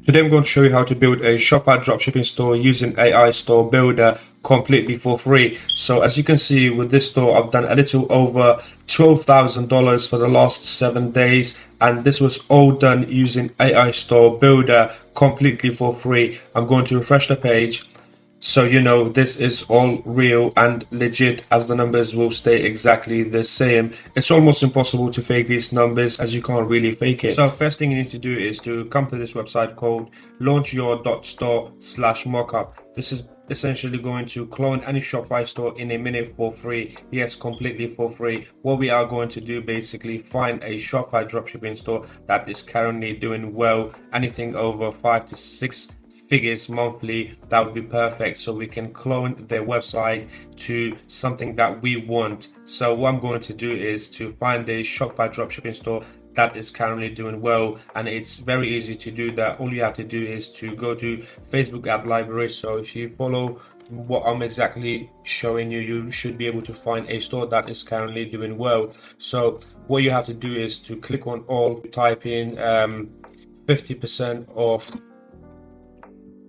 Today I'm going to show you how to build a Shopify dropshipping store using AI Store Builder completely for free. So as you can see with this store, I've done a little over $12,000 for the last 7 days, and this was all done using AI Store Builder completely for free. I'm going to refresh the page. So you know this is all real and legit, as the numbers will stay exactly the same. It's almost impossible to fake these numbers, as you can't really fake it. So first thing you need to do is to come to this website called launchyour.store/mockup. This is essentially going to clone any Shopify store in a minute for free. Yes, completely for free. What we are going to do, basically find a Shopify dropshipping store that is currently doing well, anything over 5 to 6 figures monthly. That would be perfect, so we can clone their website to something that we want. So what I'm going to do is to find a Shopify dropshipping store that is currently doing well, and it's very easy to do that. All you have to do is to go to Facebook ad library. So if you follow what I'm exactly showing you, you should be able to find a store that is currently doing well. So what you have to do is to click on all, type in 50% off.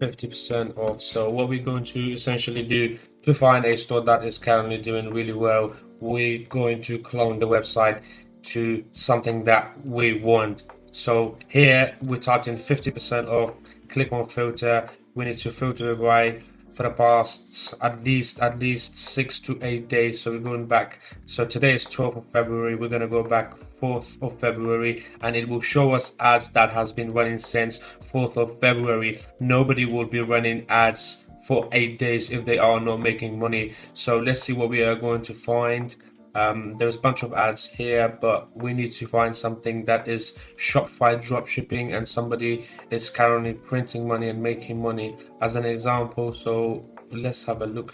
50% off. So what we're going to essentially do to find a store that is currently doing really well, we're going to clone the website to something that we want. So here we typed in 50% off, click on filter. We need to filter by for the past at least 6 to 8 days. So we're going back. So today is 12th of February. We're going to go back 4th of February, and it will show us ads that has been running since 4th of February. Nobody will be running ads for 8 days if they are not making money. So let's see what we are going to find. There's a bunch of ads here, but we need to find something that is Shopify dropshipping and somebody is currently printing money and making money as an example. So let's have a look.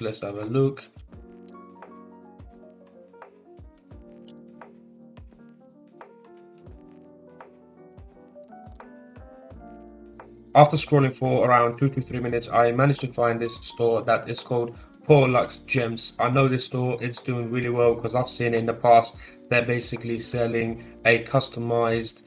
After scrolling for around 2 to 3 minutes, I managed to find this store that is called Lux Gems. I know this store is doing really well because I've seen it in the past. They're basically selling a customized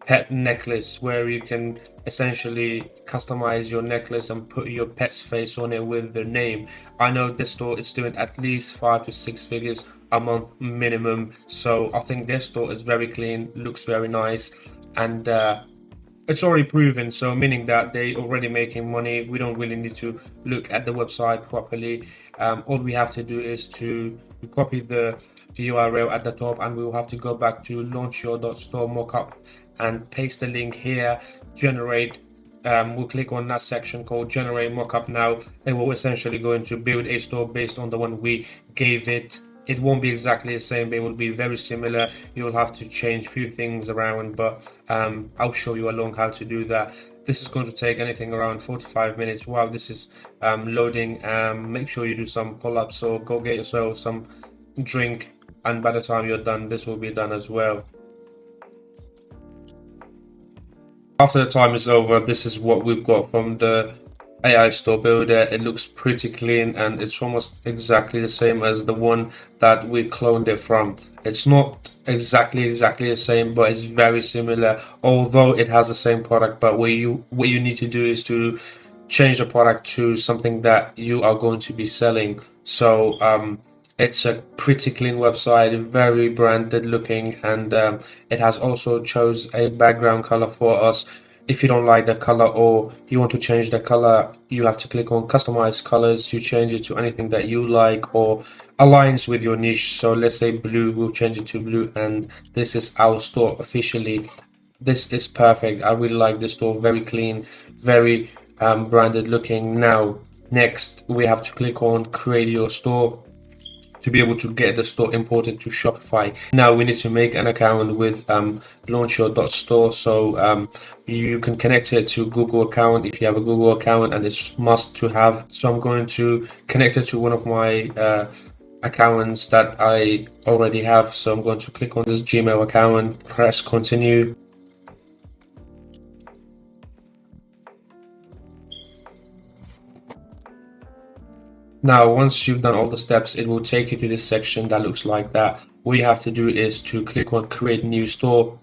pet necklace where you can essentially customize your necklace and put your pet's face on it with their name. I know this store is doing at least 5 to 6 figures a month minimum. So I think their store is very clean, looks very nice, and it's already proven, so meaning that they already making money. We don't really need to look at the website properly. All we have to do is to copy the URL at the top, and we will have to go back to launchyour.store mockup and paste the link here. Generate. We'll click on that section called generate mockup now. It will essentially going to build a store based on the one we gave it. It won't be exactly the same, but it will be very similar. You'll have to change a few things around, but I'll show you along how to do that. This is going to take anything around 45 minutes. While this is loading, make sure you do some pull-ups, or go get yourself some drink, and by the time you're done, this will be done as well. After the time is over, this is what we've got from the AI Store Builder. It looks pretty clean, and it's almost exactly the same as the one that we cloned it from. It's not exactly the same, but it's very similar, although it has the same product. But what you need to do is to change the product to something that you are going to be selling. So it's a pretty clean website, very branded looking, and it has also chose a background color for us. If you don't like the color or you want to change the color, you have to click on customize colors to change it to anything that you like or aligns with your niche. So let's say blue, we'll change it to blue, and this is our store officially. This is perfect. I really like this store, very clean, very branded looking. Now next we have to click on create your store to be able to get the store imported to Shopify. Now we need to make an account with launchyour.store, so you can connect it to Google account if you have a Google account, and it's must to have. So I'm going to connect it to one of my accounts that I already have. So I'm going to click on this Gmail account, press continue. Now, once you've done all the steps, it will take you to this section that looks like that. What you have to do is to click on create new store.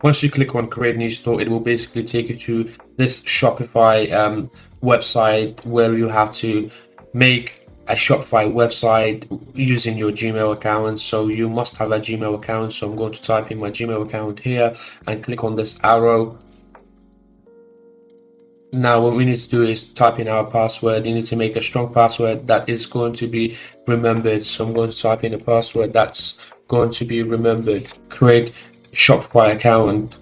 Once you click on create new store, it will basically take you to this Shopify website where you have to make a Shopify website using your Gmail account. So you must have a Gmail account. So I'm going to type in my Gmail account here and click on this arrow. Now what we need to do is type in our password. You need to make a strong password that is going to be remembered. So I'm going to type in a password that's going to be remembered. Create Shopify account.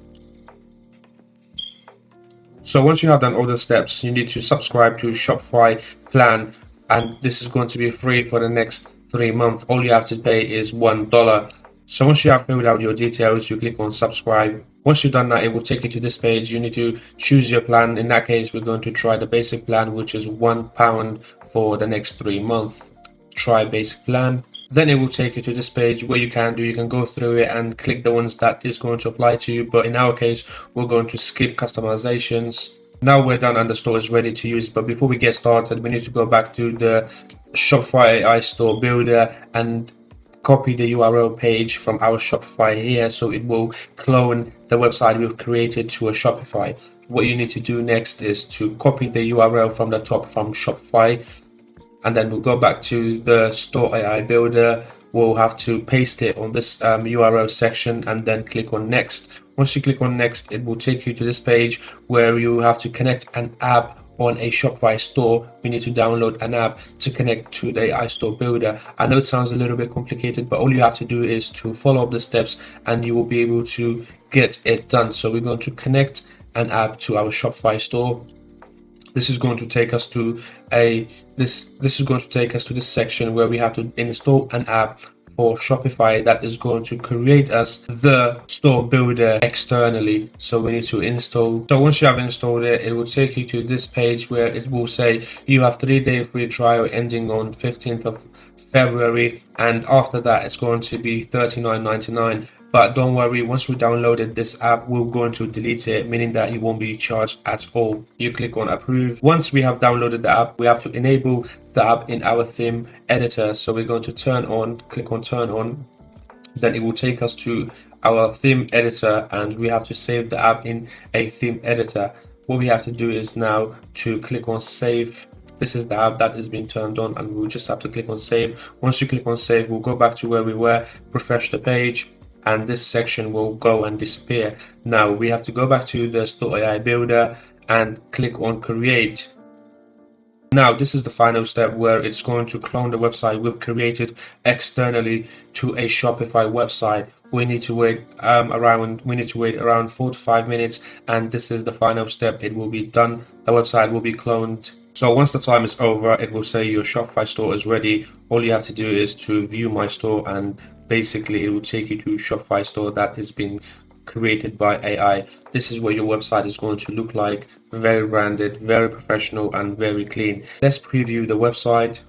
So once you have done all the steps, you need to subscribe to Shopify plan, and this is going to be free for the next 3 months. All you have to pay is $1. So once you have filled out your details, you click on subscribe. Once you've done that, it will take you to this page. You need to choose your plan. In that case, we're going to try the basic plan, which is £1 for the next 3 months. Try basic plan. Then it will take you to this page where you can go through it and click the ones that is going to apply to you. But in our case, we're going to skip customizations. Now we're done and the store is ready to use. But before we get started, we need to go back to the Shopify AI store builder and copy the URL page from our Shopify here, so it will clone the website we've created to a Shopify. What you need to do next is to copy the URL from the top from Shopify, and then we'll go back to the store AI builder. We'll have to paste it on this URL section and then click on next. Once you click on next, it will take you to this page where you have to connect an app on a Shopify store. We need to download an app to connect to the AI store builder. I know it sounds a little bit complicated, but all you have to do is to follow up the steps and you will be able to get it done. So we're going to connect an app to our Shopify store. This is going to take us to this is going to take us to this section where we have to install an app for Shopify that is going to create us the store builder externally. So we need to install. So once you have installed it, it will take you to this page where it will say you have 3-day free trial ending on 15th of February, and after that it's going to be $39.99. But don't worry, once we downloaded this app, we're going to delete it, meaning that you won't be charged at all. You click on approve. Once we have downloaded the app, we have to enable the app in our theme editor. So we're going to click on turn on. Then it will take us to our theme editor and we have to save the app in a theme editor. What we have to do is now to click on save. This is the app that has been turned on and we'll just have to click on save. Once you click on save, we'll go back to where we were, refresh the page, and this section will go and disappear. Now we have to go back to the store AI builder and click on create. Now this is the final step where it's going to clone the website we've created externally to a Shopify website. We need to wait around 4 to 5 minutes, and this is the final step. It will be done. The website will be cloned. So once the time is over, it will say your Shopify store is ready. All you have to do is to view my store, and basically it will take you to Shopify store that has been created by AI. This is what your website is going to look like. Very branded, very professional, and very clean. Let's preview the website.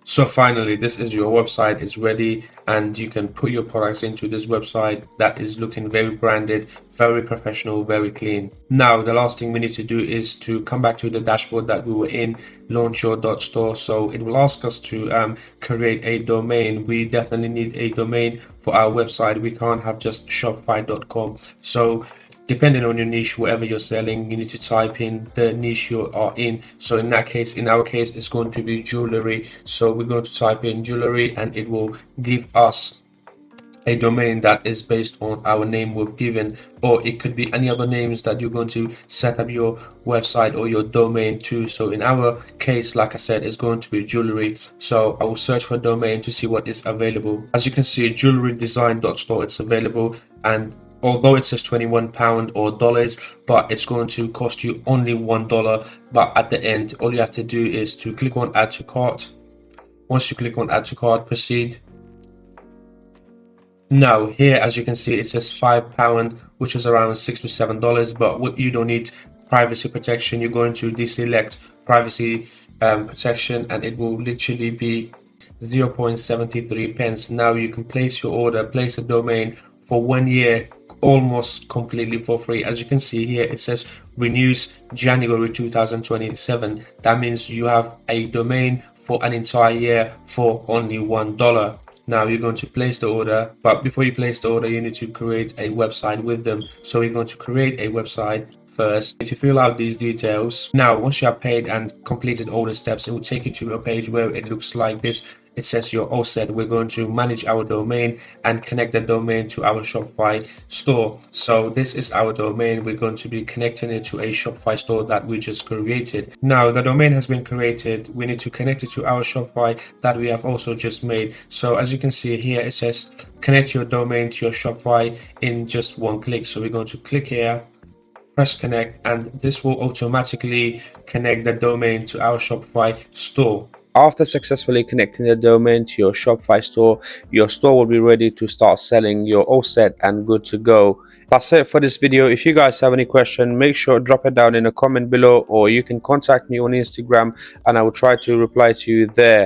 So finally, this is your website is ready, and you can put your products into this website that is looking very branded, very professional, very clean. Now, the last thing we need to do is to come back to the dashboard that we were in, launch your .store. So it will ask us to create a domain. We definitely need a domain for our website. We can't have just shopify.com. So depending on your niche, whatever you're selling, you need to type in the niche you are in. So in our case, it's going to be jewelry. So we're going to type in jewelry and it will give us a domain that is based on our name we've given, or it could be any other names that you're going to set up your website or your domain to. So in our case, like I said, it's going to be jewelry. So I will search for domain to see what is available. As you can see, jewelrydesign.store, it's available, and although it says £21 or dollars, but it's going to cost you only $1. But at the end, all you have to do is to click on add to cart. Once you click on add to cart, proceed. Now here, as you can see, it says £5, which is around $6 to $7. But what you don't need privacy protection. You're going to deselect privacy protection, and it will literally be 0.73 pence. Now you can place your order, place a domain for 1 year, almost completely for free. As you can see here, it says renews January 2027. That means you have a domain for an entire year for only $1. Now you're going to place the order, but before you place the order, you need to create a website with them. So we're going to create a website first. If you fill out these details, now once you have paid and completed all the steps, it will take you to a page where it looks like this. It says you're all set. We're going to manage our domain and connect the domain to our Shopify store. So this is our domain. We're going to be connecting it to a Shopify store that we just created. Now the domain has been created. We need to connect it to our Shopify that we have also just made. So as you can see here, it says connect your domain to your Shopify in just one click. So we're going to click here, press connect, and this will automatically connect the domain to our Shopify store. After successfully connecting the domain to your Shopify store, your store will be ready to start selling. You're all set and good to go. That's it for this video. If you guys have any question, make sure to drop it down in a comment below, or you can contact me on Instagram and I will try to reply to you there.